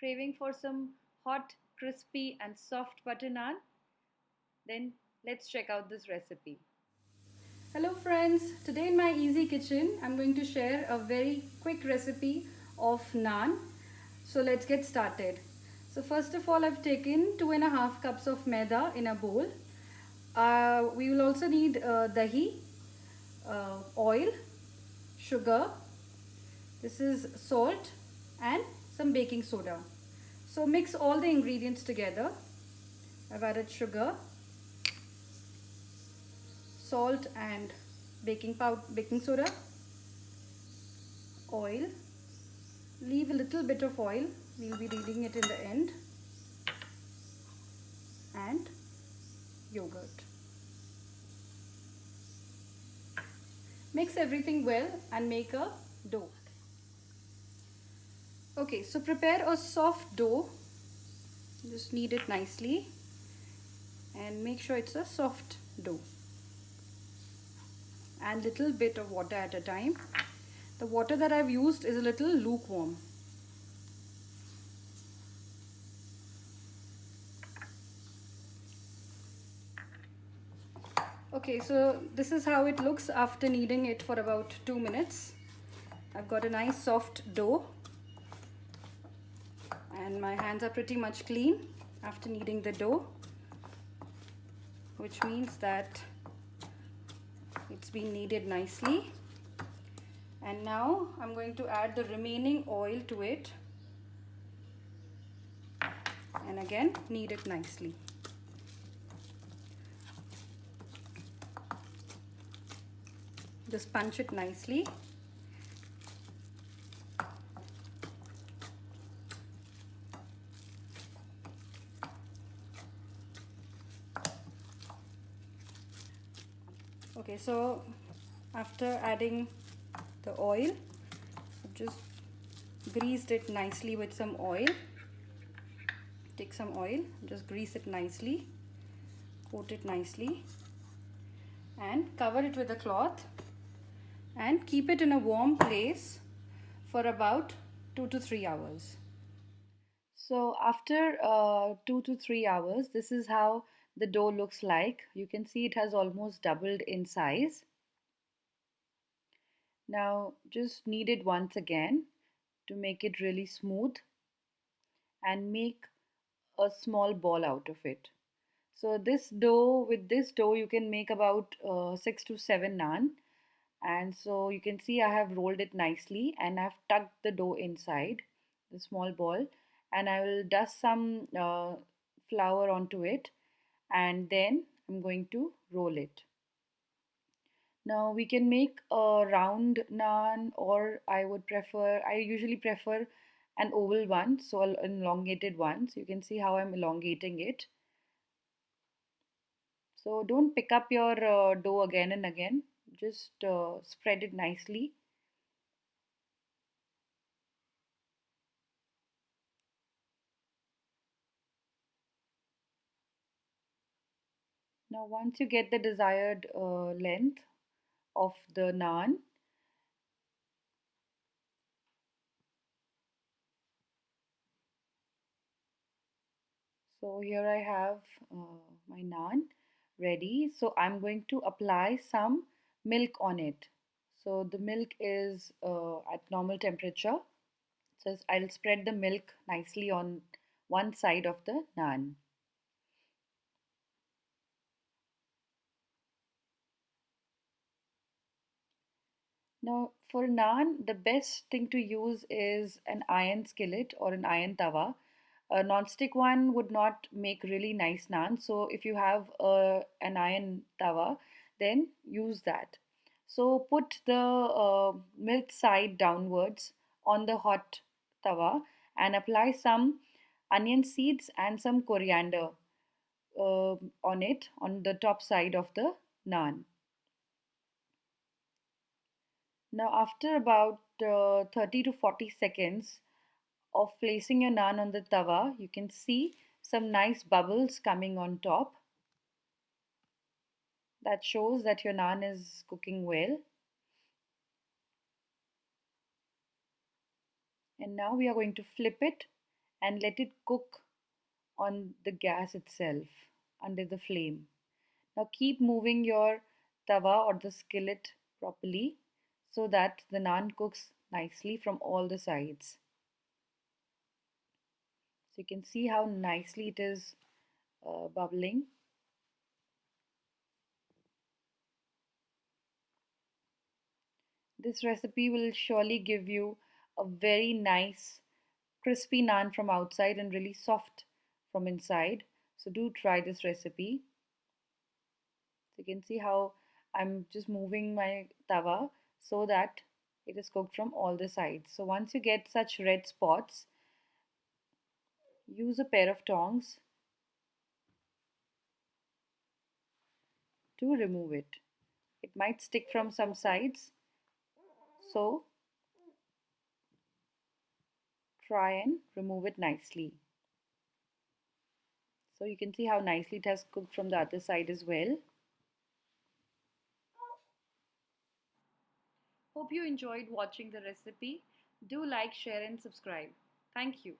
Craving for some hot, crispy, and soft butter naan? Then let's check out this recipe. Hello friends, today in my easy kitchen I'm going to share a very quick recipe of naan. So let's get started. So first of all I've taken 2.5 cups of maida in a bowl. We will also need dahi, oil, sugar, this is salt and some baking soda. So mix all the ingredients together. I've added sugar, salt and baking soda, oil. Leave a little bit of oil, we'll be reading it in the end, and yogurt. Mix everything well and make a dough. Okay, so prepare a soft dough. Just knead it nicely and make sure it's a soft dough. And little bit of water at a time. The water that I've used is a little lukewarm. Okay, so this is how it looks after kneading it for about 2 minutes. I've got a nice soft dough and my hands are pretty much clean after kneading the dough, which means that it's been kneaded nicely. And now I'm going to add the remaining oil to it and again knead it nicely. Just punch it nicely. Okay, so after adding the oil, I've just greased it nicely with some oil. Take some oil, just grease it nicely, coat it nicely and cover it with a cloth and keep it in a warm place for about 2 to 3 hours. So after 2 to 3 hours, this is how the dough looks like. You can see it has almost doubled in size. Now just knead it once again to make it really smooth and make a small ball out of it. So with this dough you can make about 6 to 7 naan. And so you can see I have rolled it nicely and I've tucked the dough inside the small ball, and I will dust some flour onto it and then I'm going to roll it. Now we can make a round naan, or I usually prefer an oval one, so an elongated one. So you can see how I'm elongating it. So don't pick up your dough again and again. Just spread it nicely. Now once you get the desired length of the naan, so here I have my naan ready. So I'm going to apply some milk on it. So the milk is at normal temperature. So I'll spread the milk nicely on one side of the naan. Now for naan, the best thing to use is an iron skillet or an iron tawa. A non-stick one would not make really nice naan. So if you have an iron tawa, then use that. So put the milk side downwards on the hot tawa and apply some onion seeds and some coriander on it on the top side of the naan. Now, after about 30 to 40 seconds of placing your naan on the tawa, you can see some nice bubbles coming on top. That shows that your naan is cooking well. And now we are going to flip it and let it cook on the gas itself under the flame. Now keep moving your tawa or the skillet properly so that the naan cooks nicely from all the sides. So you can see how nicely it is bubbling. This recipe will surely give you a very nice crispy naan from outside and really soft from inside. So do try this recipe. So you can see how I'm just moving my tawa so that it is cooked from all the sides. So once you get such red spots, use a pair of tongs to remove it. It might stick from some sides, so try and remove it nicely. So you can see how nicely it has cooked from the other side as well. Hope you enjoyed watching the recipe. Do like, share and subscribe. Thank you.